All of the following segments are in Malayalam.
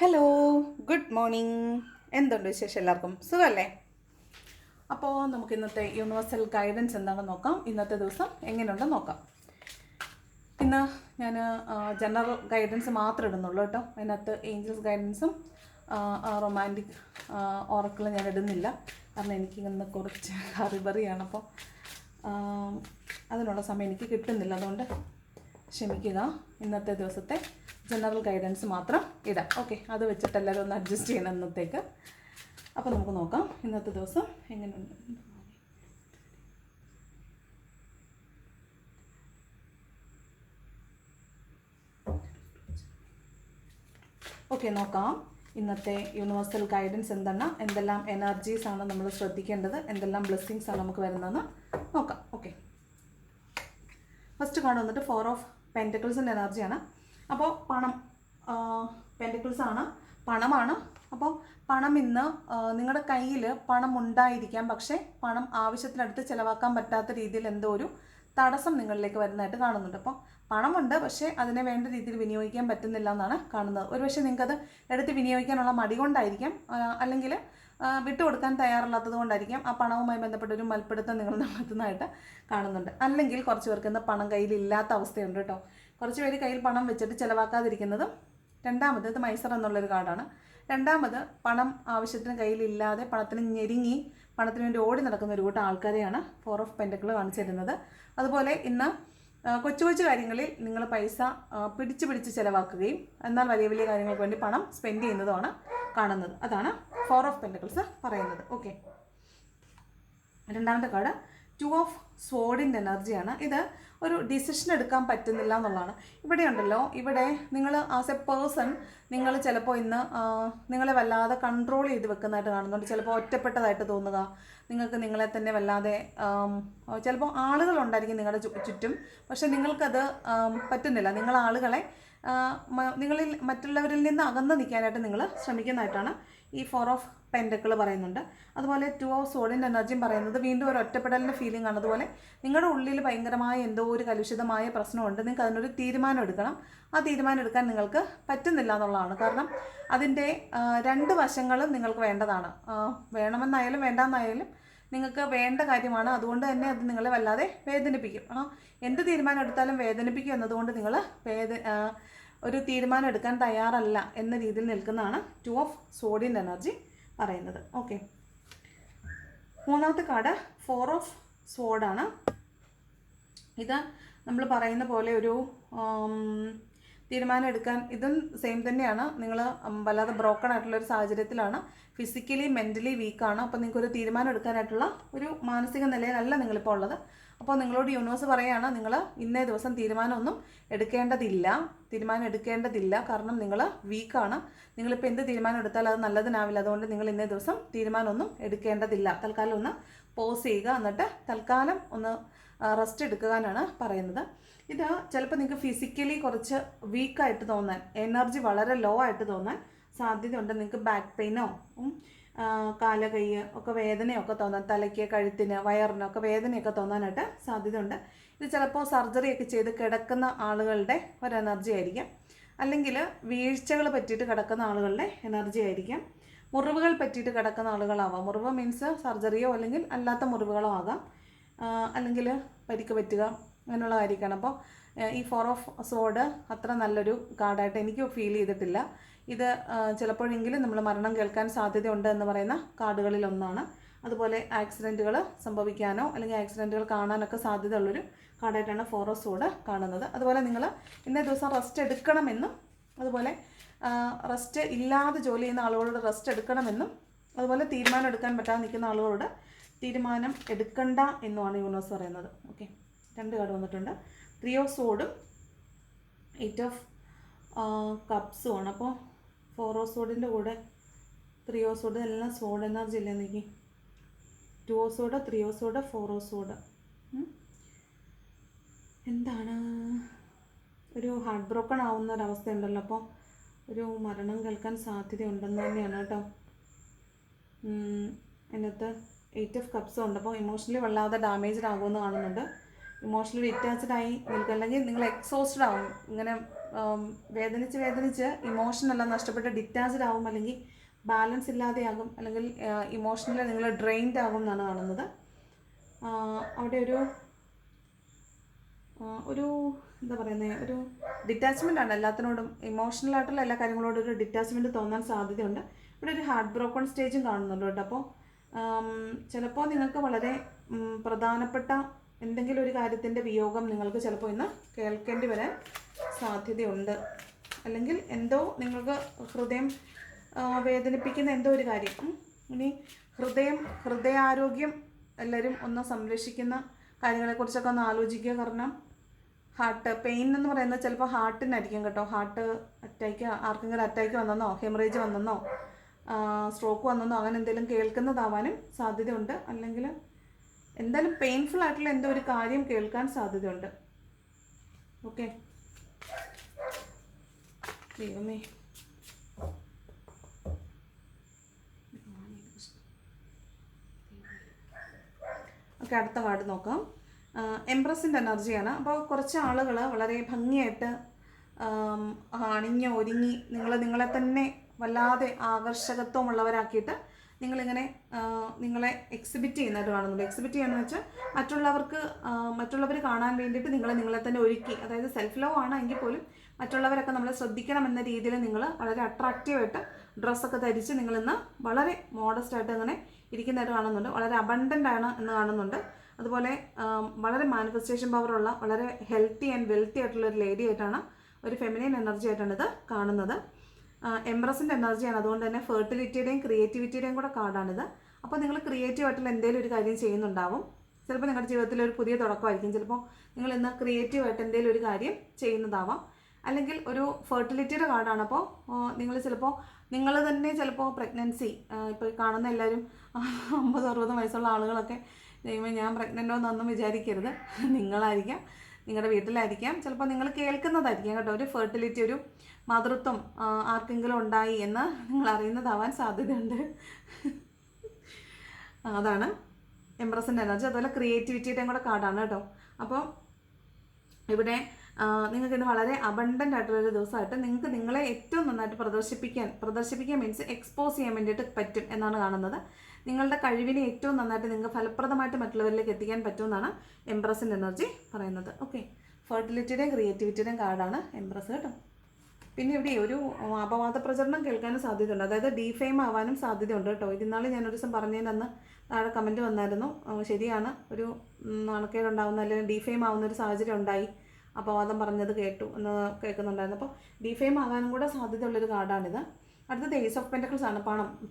Hello, good morning. എന്തുണ്ട് വിശേഷം? എല്ലാവർക്കും സുഖമല്ലേ? അപ്പോൾ നമുക്ക് ഇന്നത്തെ യൂണിവേഴ്സൽ ഗൈഡൻസ് എന്താണെന്ന് നോക്കാം. ഇന്നത്തെ ദിവസം എങ്ങനെയുണ്ടെന്ന് നോക്കാം. ഇന്ന് ഞാൻ ജനറൽ ഗൈഡൻസ് മാത്രമേ ഇടുന്നുള്ളൂ കേട്ടോ. അതിനകത്ത് ഏഞ്ചൽസ് ഗൈഡൻസും റൊമാൻറ്റിക് ഓറക്കിളും ഞാൻ ഇടുന്നില്ല. കാരണം എനിക്കിന്ന് കുറച്ച് ഹറിബറിയാണ്. അപ്പോൾ അതിനുള്ള സമയം എനിക്ക് കിട്ടുന്നില്ല. അതുകൊണ്ട് ക്ഷമിക്കുക. ഇന്നത്തെ ദിവസത്തെ ജനറൽ ഗൈഡൻസ് മാത്രം ഇടാം. ഓക്കെ, അത് വെച്ചിട്ട് എല്ലാവരും ഒന്ന് അഡ്ജസ്റ്റ് ചെയ്യണം ഇന്നത്തേക്ക്. അപ്പോൾ നമുക്ക് നോക്കാം ഇന്നത്തെ ദിവസം എങ്ങനെയുണ്ട്. ഓക്കെ, നോക്കാം ഇന്നത്തെ യൂണിവേഴ്സൽ ഗൈഡൻസ് എന്തെല്ലാം എനർജീസ് ആണ് നമ്മൾ ശ്രദ്ധിക്കേണ്ടത്, എന്തെല്ലാം ബ്ലെസ്സിങ്സ് ആണ് നമുക്ക് വരുന്നതെന്ന് നോക്കാം. ഓക്കെ, ഫസ്റ്റ് കാർഡ് വന്നിട്ട് 4 ഓഫ് പെൻറ്റക്കിൾസിൻ്റെ എനർജിയാണ്. അപ്പോൾ പണം, പെൻറ്റക്കിൾസ് ആണ്, പണമാണ്. അപ്പോൾ പണം ഇന്ന് നിങ്ങളുടെ കയ്യിൽ പണം ഉണ്ടായിരിക്കാം, പക്ഷേ പണം ആവശ്യത്തിനടുത്ത് ചിലവാക്കാൻ പറ്റാത്ത രീതിയിൽ എന്തോ ഒരു തടസ്സം നിങ്ങളിലേക്ക് വരുന്നതായിട്ട് കാണുന്നുണ്ട്. അപ്പോൾ പണമുണ്ട്, പക്ഷേ അതിനെ വേണ്ട രീതിയിൽ വിനിയോഗിക്കാൻ പറ്റുന്നില്ല എന്നാണ് കാണുന്നത്. ഒരുപക്ഷെ നിങ്ങൾക്കത് എടുത്ത് വിനിയോഗിക്കാനുള്ള മടി കൊണ്ടായിരിക്കാം, അല്ലെങ്കിൽ വിട്ടുകൊടുക്കാൻ തയ്യാറല്ലാത്തത് കൊണ്ടായിരിക്കാം ആ പണവുമായി ബന്ധപ്പെട്ടൊരു മൽപ്പിടുത്തം നിങ്ങൾ നടത്തുന്നതായിട്ട് കാണുന്നുണ്ട്. അല്ലെങ്കിൽ കുറച്ച് പേർക്ക് ഇന്ന് പണം കയ്യിലില്ലാത്ത അവസ്ഥയുണ്ട് കേട്ടോ. കുറച്ച് പേര് കയ്യിൽ പണം വെച്ചിട്ട് ചിലവാക്കാതിരിക്കുന്നതും. രണ്ടാമത്, ഇത് മൈസർ എന്നുള്ളൊരു കാർഡാണ്. രണ്ടാമത്, പണം ആവശ്യത്തിന് കയ്യിലില്ലാതെ പണത്തിന് ഞെരുങ്ങി പണത്തിന് വേണ്ടി ഓടി നടക്കുന്ന ഒരു കൂട്ടം ആൾക്കാരെയാണ് 4 ഓഫ് പെൻറ്റക്കിൾ കാണിച്ചു തരുന്നത്. അതുപോലെ ഇന്ന് കൊച്ചു കൊച്ചു കാര്യങ്ങളിൽ നിങ്ങൾ പൈസ പിടിച്ച് ചിലവാക്കുകയും എന്നാൽ വലിയ വലിയ കാര്യങ്ങൾക്ക് വേണ്ടി പണം സ്പെൻഡ് ചെയ്യുന്നതുമാണ് കാണുന്നത്. അതാണ് 4 ഓഫ് പെൻറ്റക്കിൾസ് പറയുന്നത്. ഓക്കെ, രണ്ടാമത്തെ കാർഡ് 2 ഓഫ് സ്വോർഡിൻ്റെ എനർജിയാണ്. ഇത് ഒരു ഡിസിഷൻ എടുക്കാൻ പറ്റുന്നില്ല എന്നുള്ളതാണ്. ഇവിടെ ഉണ്ടല്ലോ, ഇവിടെ നിങ്ങൾ ആസ് എ പേഴ്സൺ നിങ്ങൾ ചിലപ്പോൾ ഇന്ന് നിങ്ങളെ വല്ലാതെ കൺട്രോൾ ചെയ്ത് വെക്കുന്നതായിട്ട് കാണുന്നുണ്ട്. ചിലപ്പോൾ ഒറ്റപ്പെട്ടതായിട്ട് തോന്നുക, നിങ്ങൾക്ക് നിങ്ങളെ തന്നെ വല്ലാതെ, ചിലപ്പോൾ ആളുകളുണ്ടായിരിക്കും നിങ്ങളുടെ ചുറ്റും, പക്ഷെ നിങ്ങൾക്കത് പറ്റുന്നില്ല. നിങ്ങൾ ആളുകളെ നിങ്ങളിൽ മറ്റുള്ളവരിൽ നിന്ന് അകന്ന് നിൽക്കാനായിട്ട് നിങ്ങൾ ശ്രമിക്കുന്നതായിട്ടാണ് ഈ 4 ഓഫ് പെൻറ്റക്കിൾ പറയുന്നുണ്ട്. അതുപോലെ 2 ഓഫ് സോഡിൻ്റെ എനർജിയും പറയുന്നത് വീണ്ടും ഒരു ഒറ്റപ്പെടലിൻ്റെ ഫീലിംഗ് ആണ്. അതുപോലെ നിങ്ങളുടെ ഉള്ളിൽ ഭയങ്കരമായ എന്തോ ഒരു കലുഷിതമായ പ്രശ്നമുണ്ട്. നിങ്ങൾക്ക് അതിനൊരു തീരുമാനം എടുക്കണം. ആ തീരുമാനം എടുക്കാൻ നിങ്ങൾക്ക് പറ്റുന്നില്ല എന്നുള്ളതാണ്. കാരണം അതിൻ്റെ 2 വശങ്ങളും നിങ്ങൾക്ക് വേണ്ടതാണ്. വേണമെന്നായാലും വേണ്ടാന്നായാലും നിങ്ങൾക്ക് വേണ്ട കാര്യമാണ്. അതുകൊണ്ട് തന്നെ അത് നിങ്ങളെ വല്ലാതെ വേദനിപ്പിക്കും. എന്ത് തീരുമാനം എടുത്താലും വേദനിപ്പിക്കും എന്നതുകൊണ്ട് നിങ്ങൾ ഒരു തീരുമാനം എടുക്കാൻ തയ്യാറല്ല എന്ന രീതിയിൽ നിൽക്കുന്നതാണ് 2 ഓഫ് സോഡിൻ്റെ എനർജി പറയുന്നത്. ഓക്കെ, മൂന്നാമത്തെ കാർഡ് 4 ഓഫ് സ്വോർഡാണ്. ഇത് നമ്മൾ പറയുന്ന പോലെ ഒരു തീരുമാനം എടുക്കാൻ, ഇതും സെയിം തന്നെയാണ്. നിങ്ങൾ വല്ലാതെ ബ്രോക്കൺ ആയിട്ടുള്ളൊരു സാഹചര്യത്തിലാണ്, ഫിസിക്കലി മെൻ്റലി വീക്കാണ്. അപ്പോൾ നിങ്ങൾക്കൊരു തീരുമാനം എടുക്കാനായിട്ടുള്ള ഒരു മാനസിക നിലയിലല്ല നിങ്ങളിപ്പോൾ ഉള്ളത്. അപ്പോൾ നിങ്ങളോട് യൂണിവേഴ്സ് പറയുകയാണ്, നിങ്ങൾ ഇന്നേ ദിവസം തീരുമാനം എടുക്കേണ്ടതില്ല. കാരണം നിങ്ങൾ വീക്കാണ്. നിങ്ങളിപ്പോൾ എന്ത് തീരുമാനം എടുത്താലും അത് നല്ലതിനാവില്ല. അതുകൊണ്ട് നിങ്ങൾ ഇന്നേ ദിവസം തീരുമാനമൊന്നും എടുക്കേണ്ടതില്ല. തൽക്കാലം ഒന്ന് പോസ് ചെയ്യുക, എന്നിട്ട് തൽക്കാലം ഒന്ന് റെസ്റ്റ് എടുക്കാനാണ് പറയുന്നത്. ഇത് ചിലപ്പോൾ നിങ്ങൾക്ക് ഫിസിക്കലി കുറച്ച് വീക്കായിട്ട് തോന്നാൻ, എനർജി വളരെ ലോ ആയിട്ട് തോന്നാൻ സാധ്യതയുണ്ട്. നിങ്ങൾക്ക് ബാക്ക് പെയിനോ കാല കൈ ഒക്കെ വേദനയൊക്കെ തോന്നാൻ, തലയ്ക്ക് കഴുത്തിന് വയറിനൊക്കെ വേദനയൊക്കെ തോന്നാനായിട്ട് സാധ്യതയുണ്ട്. ഇത് ചിലപ്പോൾ സർജറിയൊക്കെ ചെയ്ത് കിടക്കുന്ന ആളുകളുടെ ഒരു എനർജി ആയിരിക്കാം, അല്ലെങ്കിൽ വീഴ്ചകൾ പറ്റിയിട്ട് കിടക്കുന്ന ആളുകളുടെ എനർജി ആയിരിക്കാം, മുറിവുകൾ പറ്റിയിട്ട് കിടക്കുന്ന ആളുകളാവാം. മുറിവ് മീൻസ് സർജറിയോ അല്ലെങ്കിൽ അല്ലാത്ത മുറിവുകളോ ആകാം, അല്ലെങ്കിൽ പരിക്ക് പറ്റുക, അങ്ങനെയുള്ള കാര്യമൊക്കെയാണ്. അപ്പോൾ ഈ 4 ഓഫ് സോഡ് അത്ര നല്ലൊരു കാർഡായിട്ട് എനിക്ക് ഫീൽ ചെയ്തിട്ടില്ല. ഇത് ചിലപ്പോഴെങ്കിലും നമ്മൾ മരണം കേൾക്കാൻ സാധ്യതയുണ്ട് എന്ന് പറയുന്ന കാർഡുകളിൽ ഒന്നാണ്. അതുപോലെ ആക്സിഡൻറ്റുകൾ സംഭവിക്കാനോ അല്ലെങ്കിൽ ആക്സിഡൻറ്റുകൾ കാണാനൊക്കെ സാധ്യതയുള്ളൊരു കാർഡായിട്ടാണ് 4 ഓഫ് സോഡ് കാണുന്നത്. അതുപോലെ നിങ്ങൾ ഇന്നേ ദിവസം റെസ്റ്റ് എടുക്കണമെന്നും, അതുപോലെ റെസ്റ്റ് ഇല്ലാതെ ജോലി ചെയ്യുന്ന ആളുകളോട് റെസ്റ്റ് എടുക്കണമെന്നും, അതുപോലെ തീരുമാനം എടുക്കാൻ പറ്റാതെ നിൽക്കുന്ന ആളുകളോട് തീരുമാനം എടുക്കണ്ട എന്നുമാണ് യൂണിവേഴ്സ് പറയുന്നത്. ഓക്കെ, 2 കാർഡ് വന്നിട്ടുണ്ട്. 3 ഓഫ് സോഡും 8 ഓഫ് കപ്സും ആണ്. അപ്പോൾ 4 ഓഫ് സോഡിൻ്റെ കൂടെ 3 ഓഫ് സോഡ് എല്ലാം സോഡ് എനർജി ഇല്ലേ എനിക്ക്. 2 ഓഫ് സോഡ്, 3 ഓഫ് സോഡ്, 4 ഓഫ് സോഡ്. എന്താണ്, ഒരു ഹാർട്ട് ബ്രോക്കൺ ആവുന്ന ഒരവസ്ഥ ഉണ്ടല്ലോ. അപ്പോൾ ഒരു മരണം കേൾക്കാൻ സാധ്യതയുണ്ടെന്ന് തന്നെയാണ് കേട്ടോ. അതിനകത്ത് 8 ഓഫ് കപ്സും ഉണ്ട്. അപ്പോൾ ഇമോഷണലി വല്ലാതെ ഡാമേജ്ഡ് ആകുമെന്ന് കാണുന്നുണ്ട്. ഇമോഷണലി ഡിറ്റാച്ച്ഡ് ആയി നിൽക്കുക, അല്ലെങ്കിൽ നിങ്ങൾ എക്സോസ്റ്റഡ് ആവും. ഇങ്ങനെ വേദനിച്ച് ഇമോഷനെല്ലാം നഷ്ടപ്പെട്ട് ഡിറ്റാച്ച്ഡ് ആവും, അല്ലെങ്കിൽ ബാലൻസ് ഇല്ലാതെയാകും, അല്ലെങ്കിൽ ഇമോഷണലി നിങ്ങൾ ഡ്രെയിൻഡ് ആകും എന്നാണ് കാണുന്നത്. അവിടെ ഒരു എന്താ പറയുന്നത്, ഒരു ഡിറ്റാച്ച്മെൻ്റ് ആണ് എല്ലാത്തിനോടും, ഇമോഷണലായിട്ടുള്ള എല്ലാ കാര്യങ്ങളോടും ഒരു ഡിറ്റാച്ച്മെൻറ്റ് തോന്നാൻ സാധ്യതയുണ്ട്. ഇവിടെ ഒരു ഹാർട്ട് ബ്രോക്കൺ സ്റ്റേജും കാണുന്നുണ്ട് കേട്ടോ. അപ്പോൾ ചിലപ്പോൾ നിങ്ങൾക്ക് വളരെ പ്രധാനപ്പെട്ട എന്തെങ്കിലും ഒരു കാര്യത്തിൻ്റെ വിയോഗം നിങ്ങൾക്ക് ചിലപ്പോൾ ഇന്ന് കേൾക്കേണ്ടി വരാൻ സാധ്യതയുണ്ട്. അല്ലെങ്കിൽ എന്തോ നിങ്ങൾക്ക് ഹൃദയം വേദനിപ്പിക്കുന്ന എന്തോ ഒരു കാര്യം. ഇനി ഹൃദയാരോഗ്യം എല്ലാവരും ഒന്ന് സംരക്ഷിക്കുന്ന കാര്യങ്ങളെക്കുറിച്ചൊക്കെ ഒന്ന് ആലോചിക്കുക. കാരണം ഹാർട്ട് പെയിൻ എന്ന് പറയുന്നത് ചിലപ്പോൾ ഹാർട്ടിനായിരിക്കും കേട്ടോ. ഹാർട്ട് അറ്റാക്ക്, ആർക്കെങ്കിലും അറ്റാക്ക് വന്നെന്നോ ഹെമറേജ് വന്നെന്നോ സ്ട്രോക്ക് വന്നെന്നോ അങ്ങനെ എന്തെങ്കിലും കേൾക്കുന്നതാവാനും സാധ്യതയുണ്ട്. അല്ലെങ്കിൽ എന്തായാലും പെയിൻഫുൾ ആയിട്ടുള്ള എന്തോ ഒരു കാര്യം കേൾക്കാൻ സാധ്യതയുണ്ട്. ഓക്കെ, ദൈവമേ. ഓക്കെ, അടുത്ത കാർഡ് നോക്കാം. എംപ്രസിൻ്റെ എനർജിയാണ്. അപ്പോൾ കുറച്ച് ആളുകൾ വളരെ ഭംഗിയായിട്ട് അണിഞ്ഞ് ഒരുങ്ങി നിങ്ങളെ തന്നെ വല്ലാതെ ആകർഷകത്വമുള്ളവരാക്കിയിട്ട് നിങ്ങളിങ്ങനെ നിങ്ങളെ എക്സിബിറ്റ് ചെയ്യുന്നതായിട്ട് കാണുന്നുണ്ട്. എക്സിബിറ്റ് ചെയ്യാന്ന് വെച്ചാൽ മറ്റുള്ളവർ കാണാൻ വേണ്ടിയിട്ട് നിങ്ങളെ തന്നെ ഒരുക്കി, അതായത് സെൽഫ് ലവ് ആണ് എങ്കിൽ പോലും മറ്റുള്ളവരൊക്കെ നമ്മളെ ശ്രദ്ധിക്കണം എന്ന രീതിയിൽ നിങ്ങൾ വളരെ അട്രാക്റ്റീവായിട്ട് ഡ്രസ്സൊക്കെ ധരിച്ച് നിങ്ങളിന്ന് വളരെ മോഡസ്റ്റായിട്ട് അങ്ങനെ ഇരിക്കുന്നതായിട്ട് കാണുന്നുണ്ട്. വളരെ അബണ്ടൻ്റ് ആണ് എന്ന് കാണുന്നുണ്ട്. അതുപോലെ വളരെ മാനിഫെസ്റ്റേഷൻ പവറുള്ള വളരെ ഹെൽത്തി ആൻഡ് വെൽത്തി ആയിട്ടുള്ള ഒരു ലേഡി ആയിട്ടാണ്, ഒരു ഫെമിനൈൻ എനർജി ആയിട്ടാണ് ഇത് കാണുന്നത്. എംപ്രസിൻ്റെ എനർജിയാണ്. അതുകൊണ്ട് തന്നെ ഫെർട്ടിലിറ്റിയുടെയും ക്രിയേറ്റിവിറ്റിയുടെയും കൂടെ കാർഡാണിത്. അപ്പോൾ നിങ്ങൾ ക്രിയേറ്റീവ് ആയിട്ടുള്ള എന്തെങ്കിലും ഒരു കാര്യം ചെയ്യുന്നുണ്ടാവും. ചിലപ്പോൾ നിങ്ങളുടെ ജീവിതത്തിൽ ഒരു പുതിയ തുടക്കമായിരിക്കും. ചിലപ്പോൾ നിങ്ങൾ ഇന്ന് ക്രിയേറ്റീവായിട്ട് എന്തെങ്കിലും ഒരു കാര്യം ചെയ്യുന്നതാവാം. അല്ലെങ്കിൽ ഒരു ഫെർട്ടിലിറ്റിയുടെ കാർഡാണ്. അപ്പോൾ നിങ്ങൾ തന്നെ ചിലപ്പോൾ പ്രഗ്നൻസി, ഇപ്പോൾ കാണുന്ന എല്ലാവരും 50-60 വയസ്സുള്ള ആളുകളൊക്കെ ദൈവമേ ഞാൻ പ്രഗ്നൻ്റോ എന്നൊന്നും വിചാരിക്കരുത്. നിങ്ങളായിരിക്കാം, നിങ്ങളുടെ വീട്ടിലായിരിക്കാം, ചിലപ്പോൾ നിങ്ങൾ കേൾക്കുന്നതായിരിക്കാം കേട്ടോ. ഒരു ഫെർട്ടിലിറ്റി, ഒരു മാതൃത്വം ആർക്കെങ്കിലും ഉണ്ടായി എന്ന് നിങ്ങൾ അറിയുന്നതാവാൻ സാധ്യതയുണ്ട്. അതാണ് എംപ്രസിൻ്റെ എനർജി. അതുപോലെ ക്രിയേറ്റിവിറ്റിയുടെയും കൂടെ കാർഡാണ് കേട്ടോ. അപ്പോൾ ഇവിടെ നിങ്ങൾക്ക് ഇന്ന് വളരെ അബണ്ടൻ്റ് ആയിട്ടുള്ളൊരു ദിവസമായിട്ട് നിങ്ങൾക്ക് നിങ്ങളെ ഏറ്റവും നന്നായിട്ട് പ്രദർശിപ്പിക്കാൻ മീൻസ് എക്സ്പോസ് ചെയ്യാൻ വേണ്ടിയിട്ട് പറ്റും എന്നാണ് കാണുന്നത്. നിങ്ങളുടെ കഴിവിനെ ഏറ്റവും നന്നായിട്ട് നിങ്ങൾക്ക് ഫലപ്രദമായിട്ട് മറ്റുള്ളവരിലേക്ക് എത്തിക്കാൻ പറ്റുമെന്നാണ് എംപ്രസിൻ്റെ എനർജി പറയുന്നത്. ഓക്കെ, ഫെർട്ടിലിറ്റിയുടെയും ക്രിയേറ്റിവിറ്റിയുടെയും കാർഡാണ് എംപ്രസ് കേട്ടോ. പിന്നെ ഇവിടെ ഒരു അപവാദ പ്രചരണം കേൾക്കാനും സാധ്യതയുണ്ട്, അതായത് ഡീഫെയിം ആവാനും സാധ്യതയുണ്ട് കേട്ടോ. ഇതിനാൾ ഞാനൊരു ദിവസം പറഞ്ഞതിന് താഴെ കമൻറ്റ് വന്നായിരുന്നു. ശരിയാണ്, ഒരു നാണക്കേടുണ്ടാവുന്ന അല്ലെങ്കിൽ ഡീഫെയിം ആവുന്ന ഒരു സാഹചര്യം ഉണ്ടായി, അപവാദം പറഞ്ഞത് കേൾക്കുന്നുണ്ടായിരുന്നു. അപ്പോൾ ഡീഫെയിം ആകാനും കൂടെ സാധ്യതയുള്ളൊരു കാർഡാണിത്. അടുത്തത് ഏസ് ഓഫ് പെൻറ്റക്കിൾസ് ആണ്.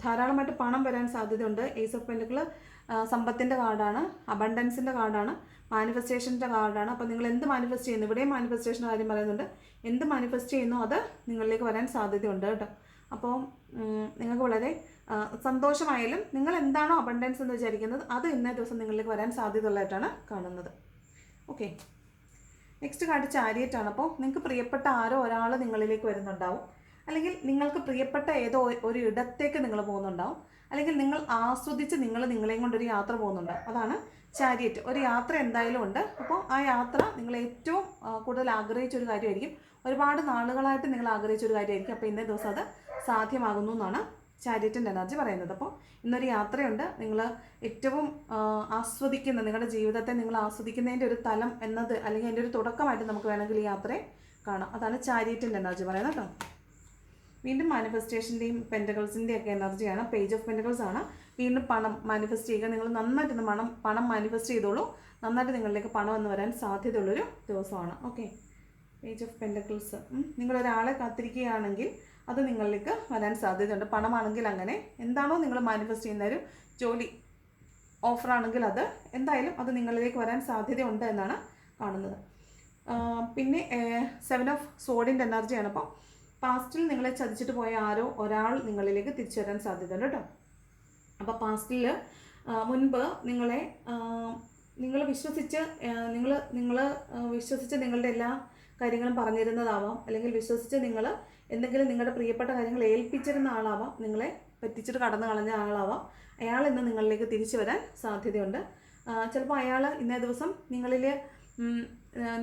ധാരാളമായിട്ട് പണം വരാൻ സാധ്യതയുണ്ട്. ഏസ് ഓഫ് പെൻറ്റക്കിൾ സമ്പത്തിൻ്റെ കാർഡാണ്, അബണ്ടൻസിൻ്റെ കാർഡാണ്, മാനിഫെസ്റ്റേഷൻ്റെ കാർഡാണ്. അപ്പോൾ നിങ്ങൾ എന്ത് മാനിഫെസ്റ്റ് ചെയ്യുന്നു, ഇവിടെയും മാനിഫെസ്റ്റേഷൻ്റെ കാര്യം പറയുന്നുണ്ട്. എന്ത് മാനിഫെസ്റ്റ് ചെയ്യുന്നോ അത് നിങ്ങളിലേക്ക് വരാൻ സാധ്യതയുണ്ട് കേട്ടോ. അപ്പോൾ നിങ്ങൾക്ക് വളരെ സന്തോഷമായാലും നിങ്ങൾ എന്താണോ അബണ്ടൻസ് എന്ന് വിചാരിക്കുന്നത് അത് ഇന്നേ ദിവസം നിങ്ങളിലേക്ക് വരാൻ സാധ്യതയുള്ളതായിട്ടാണ് കാണുന്നത്. ഓക്കെ, നെക്സ്റ്റ് കാർഡ് ചാരിയറ്റാണ്. അപ്പോൾ നിങ്ങൾക്ക് പ്രിയപ്പെട്ട ഒരാൾ നിങ്ങളിലേക്ക് വരുന്നുണ്ടാവും, അല്ലെങ്കിൽ നിങ്ങൾക്ക് പ്രിയപ്പെട്ട ഏതോ ഒരു ഇടത്തേക്ക് നിങ്ങൾ പോകുന്നുണ്ടാവും, അല്ലെങ്കിൽ നിങ്ങൾ ആസ്വദിച്ച് നിങ്ങളെയും കൊണ്ടൊരു യാത്ര പോകുന്നുണ്ടാവും. അതാണ് ചാരിയറ്റ്. ഒരു യാത്ര എന്തായാലും ഉണ്ട്. അപ്പോൾ ആ യാത്ര നിങ്ങൾ ഏറ്റവും കൂടുതൽ ആഗ്രഹിച്ചൊരു കാര്യമായിരിക്കും, ഒരുപാട് നാളുകളായിട്ട് നിങ്ങൾ ആഗ്രഹിച്ചൊരു കാര്യമായിരിക്കും. അപ്പോൾ ഇന്നേ ദിവസം അത് സാധ്യമാകുന്നു എന്നാണ് ചാരിയറ്റിൻ്റെ എനർജി പറയുന്നത്. അപ്പോൾ ഇന്നൊരു യാത്രയുണ്ട്. നിങ്ങൾ ഏറ്റവും ആസ്വദിക്കുന്ന, നിങ്ങളുടെ ജീവിതത്തെ നിങ്ങൾ ആസ്വദിക്കുന്നതിൻ്റെ ഒരു തലം എന്നത്, അല്ലെങ്കിൽ അതിൻ്റെ ഒരു തുടക്കമായിട്ട് നമുക്ക് വേണമെങ്കിൽ ഈ യാത്രയെ കാണാം. അതാണ് ചാരിയറ്റിൻ്റെ എനർജി പറയുന്നത് കേട്ടോ. വീണ്ടും മാനിഫെസ്റ്റേഷൻ്റെയും പെൻറ്റക്കിൾസിൻ്റെയും ഒക്കെ എനർജിയാണ്. പേജ് ഓഫ് പെൻറ്റക്കിൾസ് ആണ്. വീണ്ടും പണം മാനിഫെസ്റ്റ് ചെയ്യുക. നിങ്ങൾ നന്നായിട്ട് പണം മാനിഫെസ്റ്റ് ചെയ്തോളൂ. നന്നായിട്ട് നിങ്ങളിലേക്ക് പണം എന്ന് വരാൻ സാധ്യതയുള്ളൊരു ദിവസമാണ്. Okay, page of pentacles. നിങ്ങളൊരാളെ കാത്തിരിക്കുകയാണെങ്കിൽ അത് നിങ്ങളിലേക്ക് വരാൻ സാധ്യതയുണ്ട്. പണമാണെങ്കിൽ അങ്ങനെ, എന്താണോ നിങ്ങൾ മാനിഫെസ്റ്റ് ചെയ്യുന്ന ഒരു ജോലി ഓഫറാണെങ്കിൽ അത് എന്തായാലും അത് നിങ്ങളിലേക്ക് വരാൻ സാധ്യതയുണ്ട് എന്നാണ് കാണുന്നത്. പിന്നെ 7 ഓഫ് സോഡിൻ്റെ എനർജിയാണ്. അപ്പോൾ പാസ്റ്റിൽ നിങ്ങളെ ചതിച്ചിട്ട് പോയ ഒരാൾ നിങ്ങളിലേക്ക് തിരിച്ചു വരാൻ സാധ്യതയുണ്ട് കേട്ടോ. അപ്പോൾ പാസ്റ്റിൽ മുൻപ് നിങ്ങൾ വിശ്വസിച്ച് നിങ്ങളുടെ എല്ലാ കാര്യങ്ങളും പറഞ്ഞിരുന്നതാവാം, അല്ലെങ്കിൽ വിശ്വസിച്ച് നിങ്ങൾ എന്തെങ്കിലും നിങ്ങളുടെ പ്രിയപ്പെട്ട കാര്യങ്ങൾ ഏൽപ്പിച്ചിരുന്ന ആളാവാം, നിങ്ങളെ പറ്റിച്ചിട്ട് കടന്നു കളഞ്ഞ ആളാവാം. അയാൾ ഇന്ന് നിങ്ങളിലേക്ക് തിരിച്ചു വരാൻ സാധ്യതയുണ്ട്. ചിലപ്പോൾ അയാൾ ഇന്നേ ദിവസം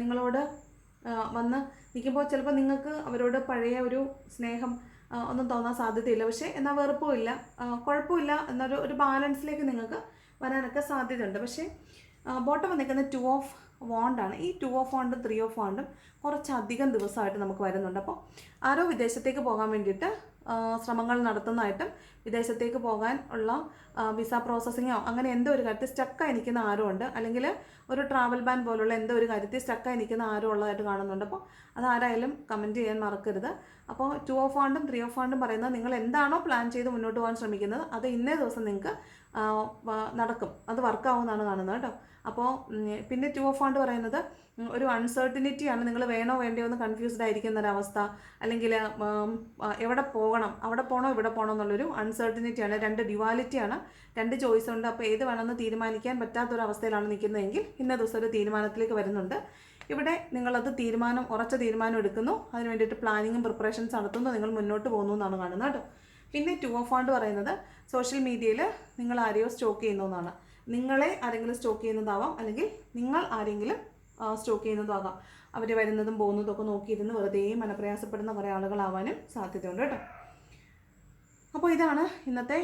നിങ്ങളോട് വന്ന് നിൽക്കുമ്പോൾ ചിലപ്പോൾ നിങ്ങൾക്ക് അവരോട് പഴയ ഒരു സ്നേഹം ഒന്നും തോന്നാൻ സാധ്യതയില്ല. പക്ഷേ എന്നാൽ വെറുപ്പുമില്ല, കുഴപ്പമില്ല എന്നൊരു ബാലൻസിലേക്ക് നിങ്ങൾക്ക് വരാനൊക്കെ സാധ്യതയുണ്ട്. പക്ഷേ ബോട്ടം വന്നിരിക്കുന്ന 2 ഓഫ് വാണ്ടാണ്. ഈ 2 ഓഫ് വാണ്ടും 3 ഓഫ് വാണ്ടും കുറച്ചധികം ദിവസമായിട്ട് നമുക്ക് വരുന്നുണ്ട്. അപ്പോൾ ആരോ വിദേശത്തേക്ക് പോകാൻ വേണ്ടിയിട്ട് ശ്രമങ്ങൾ നടത്തുന്നതായിട്ടും വിദേശത്തേക്ക് പോകാൻ ഉള്ള വിസ പ്രോസസ്സിങ്ങോ അങ്ങനെ എന്തോ ഒരു കാര്യത്തിൽ സ്റ്റക്കായി നിൽക്കുന്ന ആരോ ഉണ്ട്, അല്ലെങ്കിൽ ഒരു ട്രാവൽ ബാൻ പോലുള്ള എന്തോ ഒരു കാര്യത്തിൽ സ്റ്റക്കായി നിൽക്കുന്ന ആരോ ഉള്ളതായിട്ട് കാണുന്നുണ്ട്. അപ്പോൾ അതാരായാലും കമൻറ്റ് ചെയ്യാൻ മറക്കരുത്. അപ്പോൾ 2 ഓഫ് വാണ്ടും 3 ഓഫ് വാണ്ടും പറയുന്നത് നിങ്ങൾ എന്താണോ പ്ലാൻ ചെയ്ത് മുന്നോട്ട് പോകാൻ ശ്രമിക്കുന്നത് അത് ഇന്നേ ദിവസം നിങ്ങൾക്ക് നടക്കും, അത് വർക്കാവുമെന്നാണ് കാണുന്നത് കേട്ടോ. അപ്പോൾ പിന്നെ 2 ഓഫ് വാണ്ട് പറയുന്നത് ഒരു അൺസർട്ടിനിറ്റിയാണ്. നിങ്ങൾ വേണോ വേണ്ടയോ എന്ന് കൺഫ്യൂസ്ഡ് ആയിരിക്കുന്ന ഒരവസ്ഥ, അല്ലെങ്കിൽ എവിടെ പോകണം, അവിടെ പോകണോ ഇവിടെ പോകണോ എന്നുള്ളൊരു അൺസർട്ടിനിറ്റിയാണ്. 2 ഡ്യുവാലിറ്റിയാണ്, 2 ചോയ്സ് ഉണ്ട്. അപ്പോൾ ഏത് വേണമെന്ന് തീരുമാനിക്കാൻ പറ്റാത്തൊരവസ്ഥയിലാണ് നിൽക്കുന്നതെങ്കിൽ ഇന്ന ദിവസം ഒരു തീരുമാനത്തിലേക്ക് വരുന്നുണ്ട്. ഇവിടെ നിങ്ങളത് ഉറച്ച തീരുമാനം എടുക്കുന്നു, അതിന് വേണ്ടിയിട്ട് പ്ലാനിങ്ങും പ്രിപ്പറേഷൻസ് നടത്തുന്നു, നിങ്ങൾ മുന്നോട്ട് പോകുന്നു എന്നാണ് കാണുന്നത് കേട്ടോ. പിന്നെ 2 ഓഫ് വാണ്ട് പറയുന്നത് സോഷ്യൽ മീഡിയയിൽ നിങ്ങൾ ആരെയോ സ്റ്റോക്ക് ചെയ്യുന്നു എന്നാണ്. നിങ്ങളെ ആരെങ്കിലും സ്റ്റോക്ക് ചെയ്യുന്നതാവാം, അല്ലെങ്കിൽ നിങ്ങൾ ആരെങ്കിലും സ്റ്റോക്ക് ചെയ്യുന്നതാകാം. അവർ വരുന്നതും പോകുന്നതും ഒക്കെ നോക്കിയിരുന്ന് വെറുതെ മനപ്രയാസപ്പെടുന്ന കുറേ ആളുകളാവാനും സാധ്യതയുണ്ട് കേട്ടോ. അപ്പോൾ ഇതാണ് ഇന്നത്തെ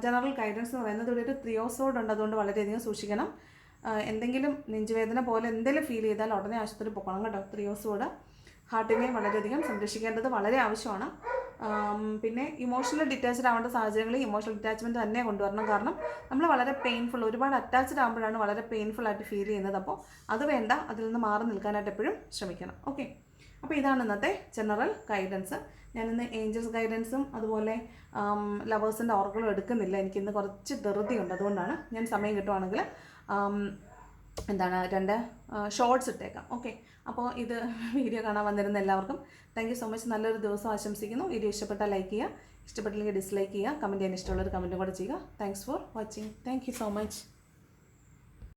ജനറൽ ഗൈഡൻസ് എന്ന് പറയുന്നത്. ഇവിടെ ഒരു 3 ഓഫ് സോർഡ് ഉണ്ട്, അതുകൊണ്ട് വളരെയധികം സൂക്ഷിക്കണം. എന്തെങ്കിലും നെഞ്ചുവേദന പോലെ എന്തെങ്കിലും ഫീൽ ചെയ്താൽ ഉടനെ ആശുപത്രി പോകണം കേട്ടോ. 3 ഓഫ് സോർഡ് ഹാർട്ടിനെ വളരെയധികം സംരക്ഷിക്കേണ്ടത് വളരെ ആവശ്യമാണ്. പിന്നെ ഇമോഷണൽ ഡിറ്റാച്ച്ഡ് ആവേണ്ട സാഹചര്യങ്ങളിൽ ഇമോഷണൽ ഡിറ്റാച്ച്മെൻറ്റ് തന്നെ കൊണ്ടുവരണം. കാരണം നമ്മൾ വളരെ പെയിൻഫുൾ, ഒരുപാട് അറ്റാച്ച്ഡ് ആകുമ്പോഴാണ് വളരെ പെയിൻഫുൾ ആയിട്ട് ഫീൽ ചെയ്യുന്നത്. അപ്പോൾ അത് വേണ്ട, അതിൽ നിന്ന് മാറി നിൽക്കാനായിട്ട് എപ്പോഴും ശ്രമിക്കണം. ഓക്കെ, അപ്പോൾ ഇതാണ് ഇന്നത്തെ ജനറൽ ഗൈഡൻസ്. ഞാനിന്ന് ഏഞ്ചൽസ് ഗൈഡൻസും അതുപോലെ ലവേഴ്സിൻ്റെ ഓർഗളും എടുക്കുന്നില്ല. എനിക്കിന്ന് കുറച്ച് ധൃതിയുണ്ട്, അതുകൊണ്ടാണ്. ഞാൻ സമയം കിട്ടുവാണെങ്കിൽ 2 ഷോർട്സ് ഇട്ടേക്കാം. ഓക്കെ, അപ്പോൾ ഇത് വീഡിയോ കാണാൻ വന്നിരുന്ന എല്ലാവർക്കും താങ്ക് യു സോ മച്ച്. നല്ലൊരു ദിവസം ആശംസിക്കുന്നു. വീഡിയോ ഇഷ്ടപ്പെട്ടാൽ ലൈക്ക് ചെയ്യുക, ഇഷ്ടപ്പെട്ടില്ലെങ്കിൽ ഡിസ്ലൈക്ക് ചെയ്യുക, കമൻറ്റ് ചെയ്യാൻ ഇഷ്ടമുള്ളൊരു കമൻറ്റും കൂടെ ചെയ്യുക. Thanks for watching. Thank you so much.